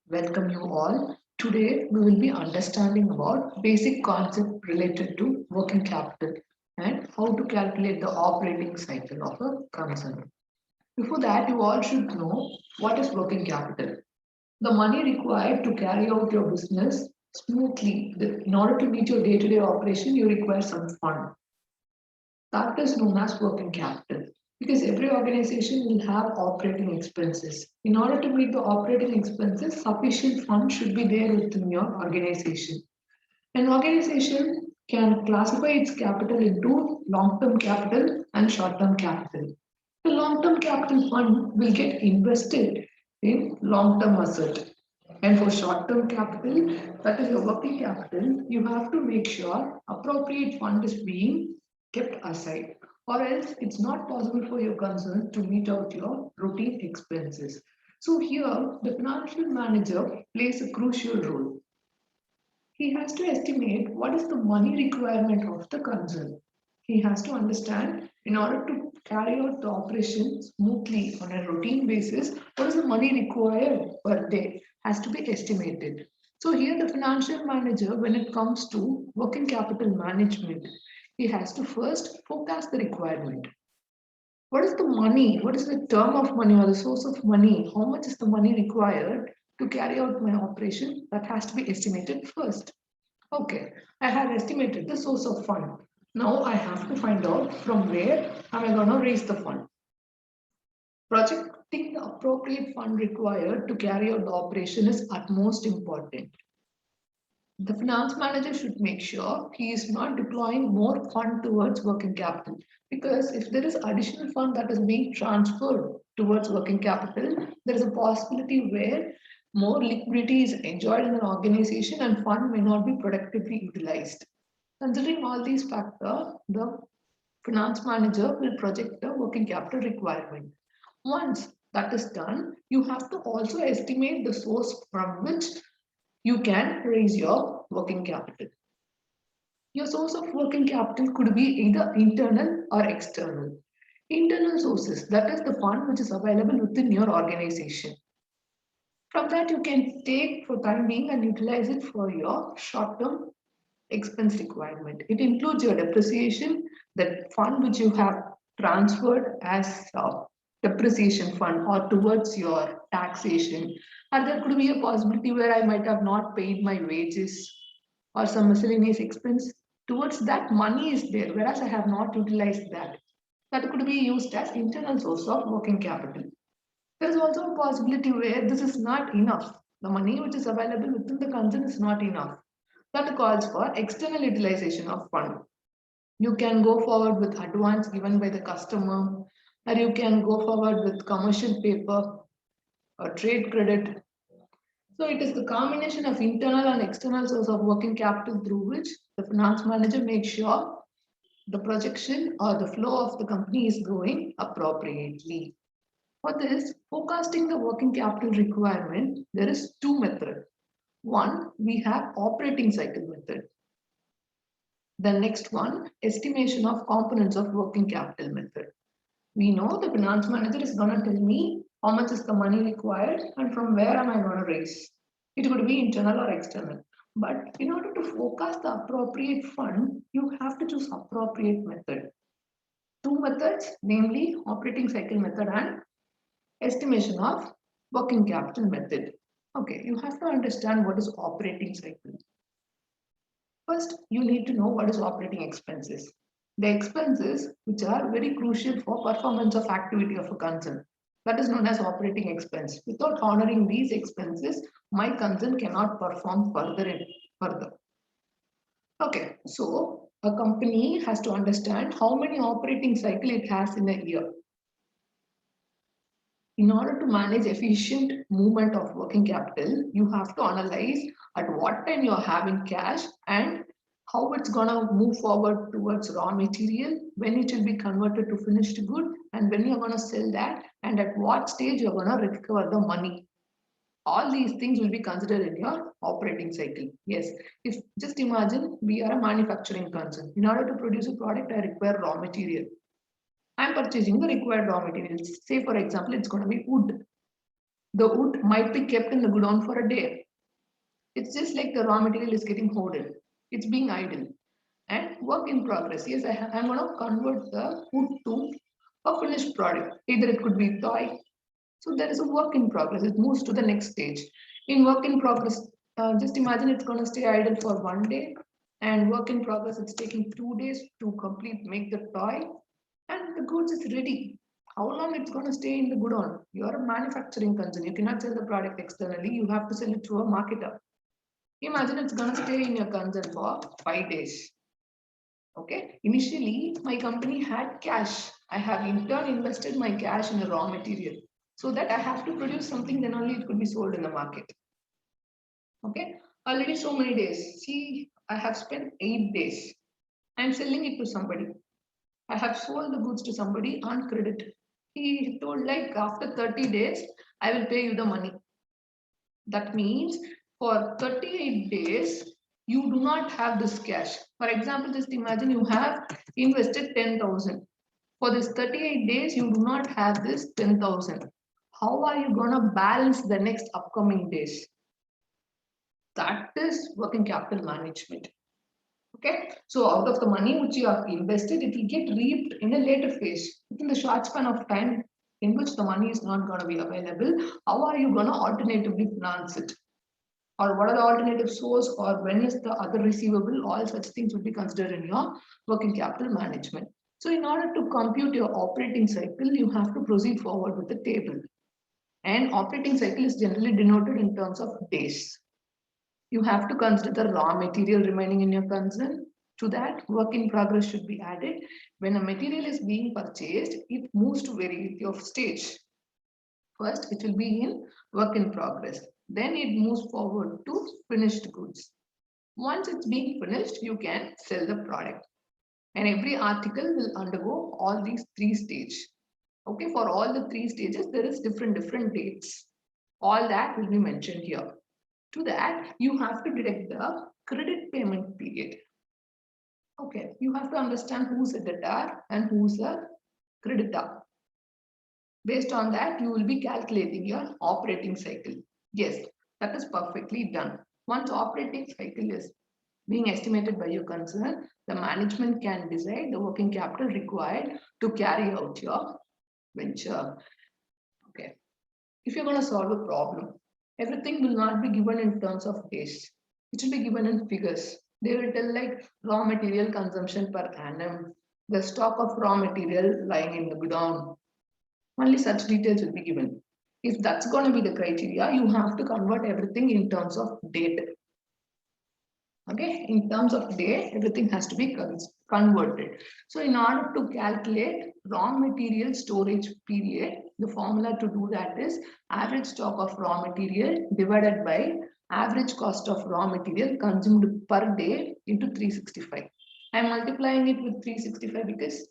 Welcome you all. Today we will be understanding about basic concept related to working capital and how to calculate the operating cycle of a concern. Before that, you all should know what is working capital. The money required to carry out your business smoothly. In order to meet your day-to-day operation, you require some fund. That is known as working capital because every organization will have operating expenses. In order to meet the operating expenses, sufficient funds should be there within your organization. An organization can classify its capital into long-term capital and short-term capital. The long-term capital fund will get invested in long-term asset. And for short-term capital, that is your working capital, you have to make sure appropriate fund is being kept aside, or else it's not possible for your concern to meet out your routine expenses. So here, the financial manager plays a crucial role. He has to estimate what is the money requirement of the concern. He has to understand in order to carry out the operation smoothly on a routine basis, what is the money required per day has to be estimated. So here the financial manager, when it comes to working capital management, he has to first forecast the requirement. What is the money? What is the term of money or the source of money? How much is the money required to carry out my operation? That has to be estimated first. Okay, I have estimated the source of fund. Now I have to find out from where am I going to raise the fund. Projecting the appropriate fund required to carry out the operation is utmost important. The finance manager should make sure he is not deploying more fund towards working capital, because if there is additional fund that is being transferred towards working capital, there is a possibility where more liquidity is enjoyed in an organization and fund may not be productively utilized. Considering all these factors, the finance manager will project the working capital requirement. Once that is done, you have to also estimate the source from which you can raise your working capital. Your source of working capital could be either internal or external. Internal sources, that is the fund which is available within your organization. From that, you can take for time being and utilize it for your short-term expense requirement. It includes your depreciation, the fund which you have transferred as a depreciation fund or towards your taxation. Or there could be a possibility where I might have not paid my wages or some miscellaneous expense. Towards that money is there, whereas I have not utilized that. That could be used as internal source of working capital. There is also a possibility where this is not enough. The money which is available within the concern is not enough. That calls for external utilization of fund. You can go forward with advance given by the customer, or you can go forward with commercial paper or trade credit. So it is the combination of internal and external source of working capital through which the finance manager makes sure the projection or the flow of the company is going appropriately. For this, forecasting the working capital requirement, there is two methods. One, we have operating cycle method. The next one, estimation of components of working capital method. We know the finance manager is going to tell me how much is the money required and from where am I going to raise. It could be internal or external. But in order to forecast the appropriate fund, you have to choose appropriate method. Two methods, namely operating cycle method and estimation of working capital method. Okay, you have to understand what is operating cycle. First, you need to know what is operating expenses. The expenses which are very crucial for performance of activity of a concern. That is known as operating expense. Without honoring these expenses, my concern cannot perform further. Okay, so a company has to understand how many operating cycle it has in a year. In order to manage efficient movement of working capital, you have to analyze at what time you're having cash and how it's gonna move forward towards raw material, when it will be converted to finished good, and when you're gonna sell that, and at what stage you're gonna recover the money. All these things will be considered in your operating cycle. Yes, if just imagine we are a manufacturing concern. In order to produce a product, I require raw material. I'm purchasing the required raw materials. Say, for example, it's going to be wood. The wood might be kept in the godown for a day. It's just like the raw material is getting hoarded. It's being idle. And work in progress. Yes, I'm going to convert the wood to a finished product. Either it could be toy. So there is a work in progress. It moves to the next stage. In work in progress, just imagine it's going to stay idle for 1 day. And work in progress, it's taking 2 days to complete, make the toy. And the goods is ready. How long it's going to stay in the godown? You're a manufacturing concern. You cannot sell the product externally. You have to sell it to a marketer. Imagine it's going to stay in your concern for 5 days. Okay. Initially, my company had cash. I have in turn invested my cash in a raw material so that I have to produce something, then only it could be sold in the market. Okay. Already so many days. See, I have spent 8 days. I'm selling it to somebody. I have sold the goods to somebody on credit. He told like after 30 days, I will pay you the money. That means for 38 days, you do not have this cash. For example, just imagine you have invested 10,000. For this 38 days, you do not have this 10,000. How are you going to balance the next upcoming days? That is working capital management. Okay, so out of the money which you have invested, it will get reaped in a later phase. Within the short span of time in which the money is not going to be available, how are you going to alternatively finance it? Or what are the alternative source, or when is the other receivable? All such things would be considered in your working capital management. So in order to compute your operating cycle, you have to proceed forward with the table. And operating cycle is generally denoted in terms of days. You have to consider the raw material remaining in your concern. To that, work in progress should be added. When a material is being purchased, it moves to variety of stage. First, it will be in work in progress. Then it moves forward to finished goods. Once it's being finished, you can sell the product. And every article will undergo all these three stages. Okay, for all the three stages, there is different dates. All that will be mentioned here. To that, you have to detect the credit payment period. Okay, you have to understand who's a debtor and who's a creditor. Based on that, you will be calculating your operating cycle. Yes, that is perfectly done. Once operating cycle is being estimated by your concern, the management can decide the working capital required to carry out your venture. Okay. If you're going to solve a problem, everything will not be given in terms of days. It will be given in figures. They will tell like raw material consumption per annum, the stock of raw material lying in the godown. Only such details will be given. If that's going to be the criteria, you have to convert everything in terms of date. Okay, in terms of day, everything has to be converted. So in order to calculate raw material storage period, the formula to do that is average stock of raw material divided by average cost of raw material consumed per day into 365. I'm multiplying it with 365 because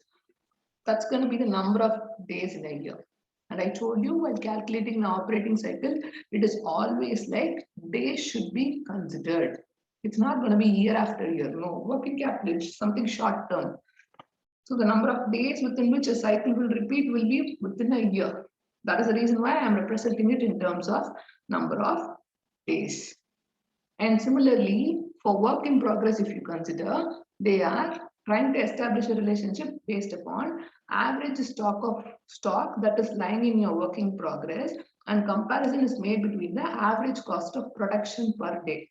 that's going to be the number of days in a year. And I told you while calculating the operating cycle, it is always like days should be considered. It's not going to be year after year. No, working capital is something short term. So the number of days within which a cycle will repeat will be within a year. That is the reason why I am representing it in terms of number of days. And similarly, for work in progress, if you consider, they are trying to establish a relationship based upon average stock that is lying in your work in progress, and comparison is made between the average cost of production per day.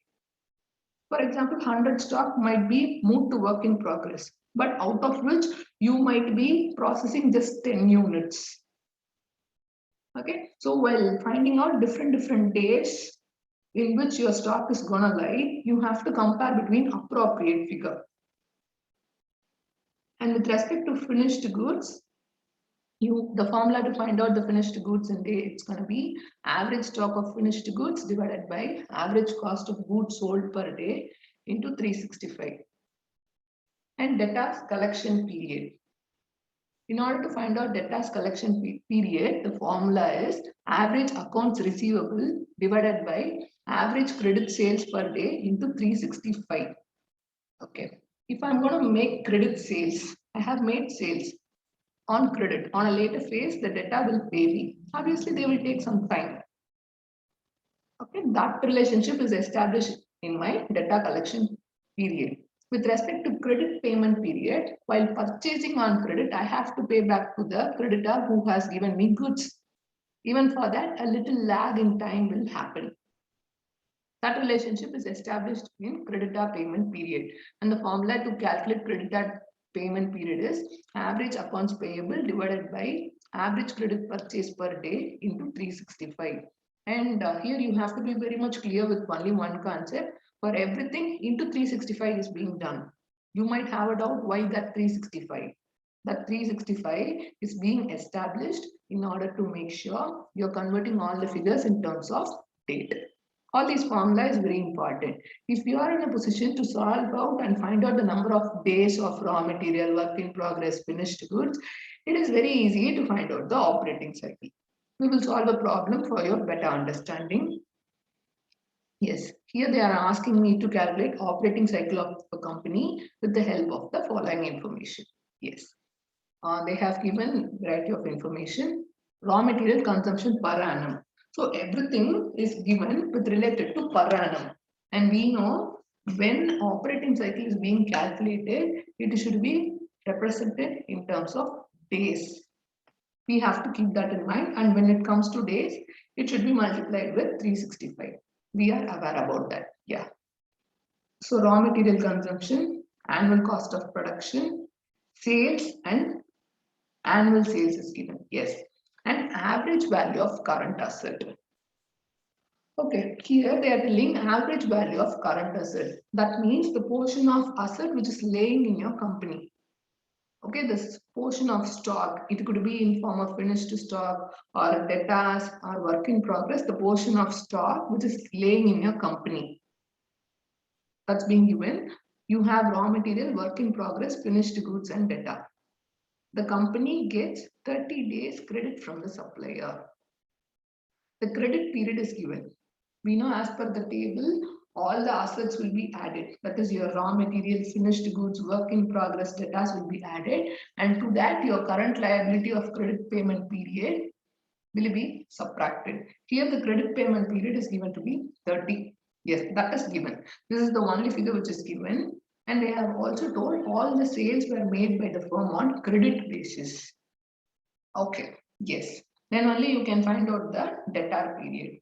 For example, 100 stock might be moved to work in progress, but out of which you might be processing just 10 units. Okay, so while finding out different days in which your stock is gonna lie, you have to compare between appropriate figure. And with respect to finished goods, the formula to find out the finished goods in day, it's going to be average stock of finished goods divided by average cost of goods sold per day into 365. And debtors collection period. In order to find out debtors collection period, the formula is average accounts receivable divided by average credit sales per day into 365. Okay. If I'm going to make credit sales, I have made sales on credit. On a later phase, the debtor will pay me. Obviously, they will take some time. Okay, that relationship is established in my data collection period. With respect to credit payment period, while purchasing on credit, I have to pay back to the creditor who has given me goods. Even for that, a little lag in time will happen. That relationship is established in creditor payment period. And the formula to calculate creditor payment period is average accounts payable divided by average credit purchase per day into 365. And here you have to be very much clear with only one concept. For everything into 365 is being done. You might have a doubt why that 365. That 365 is being established in order to make sure you're converting all the figures in terms of date. All these formula is very important. If you are in a position to solve out and find out the number of days of raw material, work in progress, finished goods, it is very easy to find out the operating cycle. We will solve a problem for your better understanding. Yes, here they are asking me to calculate operating cycle of a company with the help of the following information. Yes, they have given variety of information. Raw material consumption per annum. So everything is given with related to per annum. And we know when operating cycle is being calculated, it should be represented in terms of days. We have to keep that in mind. And when it comes to days, it should be multiplied with 365. We are aware about that. Yeah. So raw material consumption, annual cost of production, sales, and annual sales is given. Yes. And average value of current asset. Okay, here they are telling average value of current asset. That means the portion of asset which is laying in your company. Okay, this portion of stock, it could be in form of finished stock or debtors or work in progress, the portion of stock which is laying in your company. That's being given. You have raw material, work in progress, finished goods and data. The company gets 30 days credit from the supplier. The credit period is given. We know as per the table, all the assets will be added. That is your raw material, finished goods, work in progress, data will be added. And to that, your current liability of credit payment period will be subtracted. Here, the credit payment period is given to be 30. Yes, that is given. This is the only figure which is given. And they have also told all the sales were made by the firm on credit basis. Okay, yes. Then only you can find out the debtor period.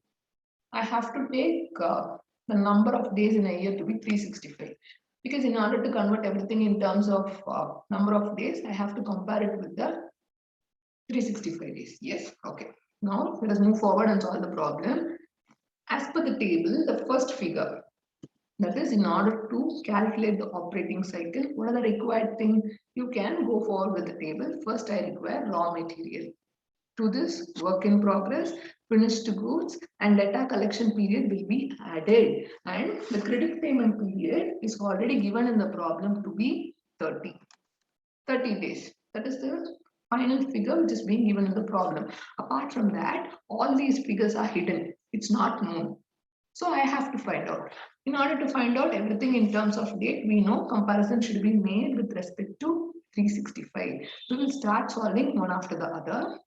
I have to take the number of days in a year to be 365. Because in order to convert everything in terms of number of days, I have to compare it with the 365 days. Yes, okay. Now let us move forward and solve the problem. As per the table, the first figure, that is in order to calculate the operating cycle, what are the required things? You can go forward with the table. First, I require raw material. To this, work in progress, finished goods and data collection period will be added, and the credit payment period is already given in the problem to be 30 days. That is the final figure which is being given in the problem. Apart from that, all these figures are hidden. It's not known. So I have to find out. In order to find out everything in terms of date, we know comparison should be made with respect to 365. We will start solving one after the other.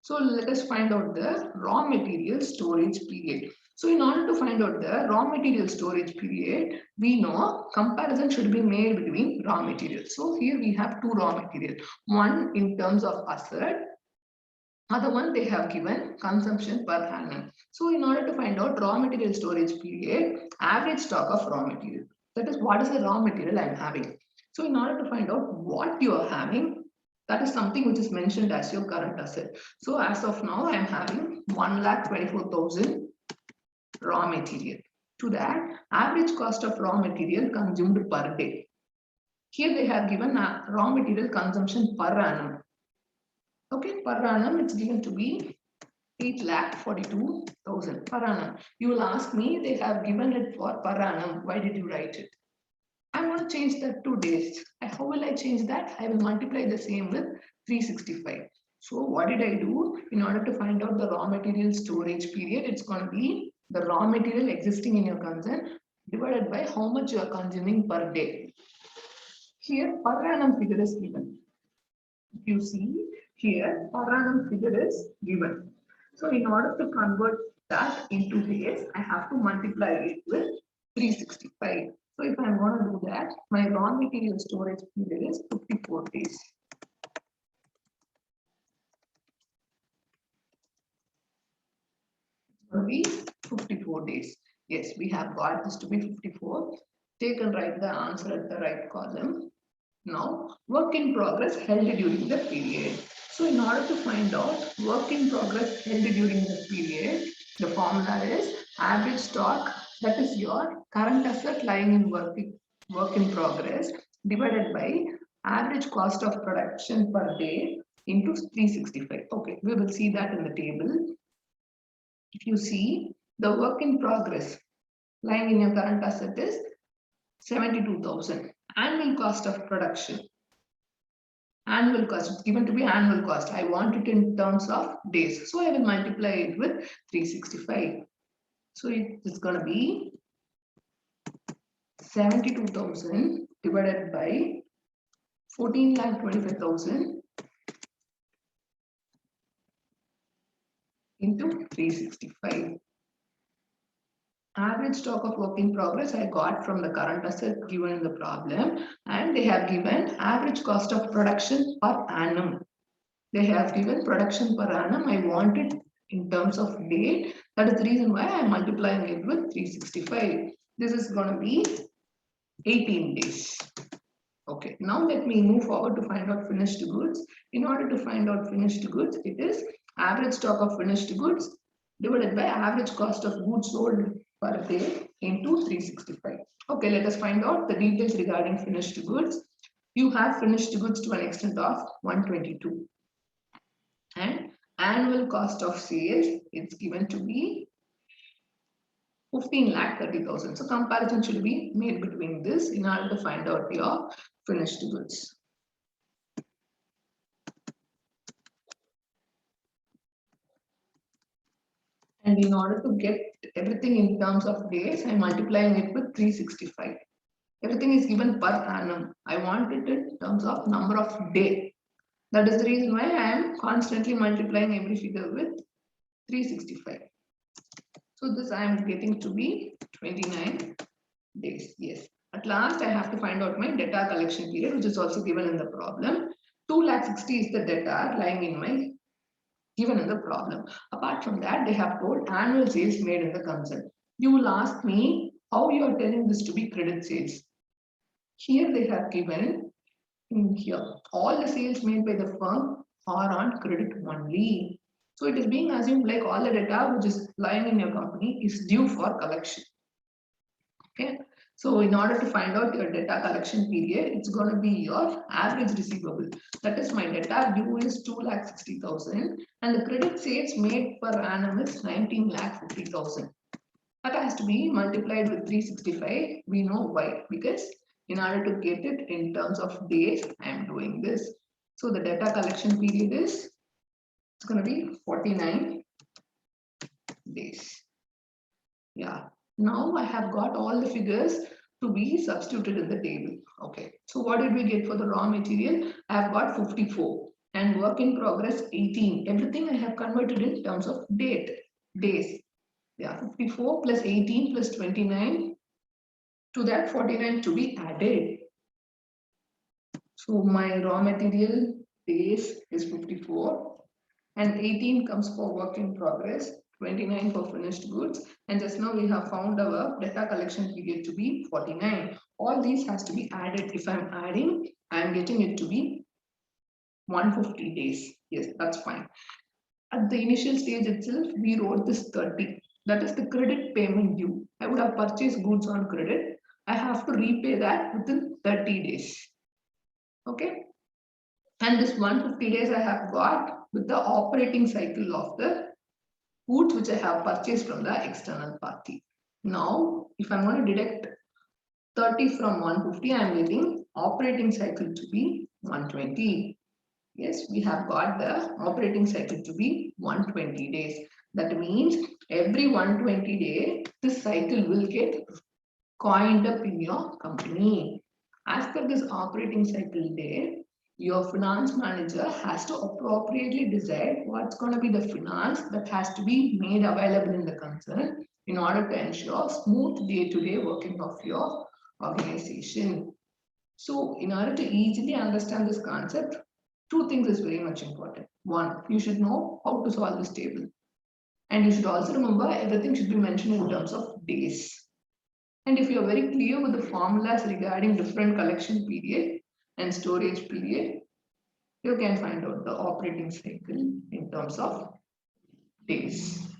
So let us find out the raw material storage period. So in order to find out the raw material storage period, we know comparison should be made between raw materials. So here we have two raw material. One in terms of asset, other one they have given consumption per annum. So in order to find out raw material storage period, average stock of raw material. That is what is the raw material I am having. So in order to find out what you are having, that is something which is mentioned as your current asset. So as of now, I am having 1,24,000 raw material. To that, average cost of raw material consumed per day. Here they have given raw material consumption per annum. Okay, per annum it's given to be 8,42,000 per annum. You will ask me, they have given it for per annum. Why did you write it? I want to change that to days. How will I change that? I will multiply the same with 365. So what did I do? In order to find out the raw material storage period, it's going to be the raw material existing in your concern divided by how much you are consuming per day. Here, per annum figure is given. If you see here, per annum figure is given. So in order to convert that into days, I have to multiply it with 365. So if I'm going to do that, my raw material storage period is 54 days. It's going to be 54 days. Yes, we have got this to be 54. Take and write the answer at the right column. Now, work in progress held during the period. So in order to find out work in progress held during the period, the formula is average stock, that is your current asset lying in work in progress, divided by average cost of production per day into 365. Okay, we will see that in the table. If you see, the work in progress lying in your current asset is 72,000. Annual cost of production. Annual cost, it's given to be annual cost. I want it in terms of days. So I will multiply it with 365. So it is going to be 72,000 divided by 14,25,000 into 365. Average stock of work in progress I got from the current asset given in the problem, and they have given average cost of production per annum. They have given production per annum. I want it in terms of date. That is the reason why I am multiplying it with 365. This is going to be 18 days. Okay, now let me move forward to find out finished goods. In order to find out finished goods, it is average stock of finished goods divided by average cost of goods sold per day into 365. Okay, let us find out the details regarding finished goods. You have finished goods to an extent of 122. And annual cost of sales, it's given to be 15,30,000. So comparison should be made between this in order to find out your finished goods. And in order to get everything in terms of days, I'm multiplying it with 365. Everything is given per annum. I want it in terms of number of days. That is the reason why I am constantly multiplying every figure with 365. So this I am getting to be 29 days. Yes. At last, I have to find out my data collection period, which is also given in the problem. 2,60,000 is the data lying in my given in the problem. Apart from that, they have told annual sales made in the concern. You will ask me how you are telling this to be credit sales. Here they have given in here all the sales made by the firm are on credit only. So it is being assumed like all the data which is lying in your company is due for collection. Okay. So in order to find out your data collection period, it's going to be your average receivable. That is my data due is 2,60,000 and the credit sales made per annum is 19,50,000. That has to be multiplied with 365. We know why, because in order to get it in terms of days, I am doing this. So the data collection period is, it's going to be 49 days. Yeah. Now I have got all the figures to be substituted in the table. Okay. So what did we get for the raw material? I have got 54 and work in progress 18. Everything I have converted in terms of days. Yeah, 54 plus 18 plus 29. To that 49 to be added. So my raw material days is 54 and 18 comes for work in progress, 29 for finished goods, and just now we have found our data collection period to be 49. All these has to be added. If I'm adding, I'm getting it to be 150 days. Yes, that's fine. At the initial stage itself, we wrote this 30. That is the credit payment due. I would have purchased goods on credit. I have to repay that within 30 days. Okay. And this 150 days I have got with the operating cycle of the goods which I have purchased from the external party. Now, if I'm going to deduct 30 from 150, I am getting operating cycle to be 120. Yes, we have got the operating cycle to be 120 days. That means every 120 days, this cycle will get coined up in your company. As per this operating cycle day, Your finance manager has to appropriately decide what's going to be the finance that has to be made available in the concern in order to ensure smooth day-to-day working of your organization. So in order to easily understand this concept, two things is very much important. One, you should know how to solve this table. And you should also remember everything should be mentioned in terms of days. And if you're very clear with the formulas regarding different collection period and storage period, you can find out the operating cycle in terms of days.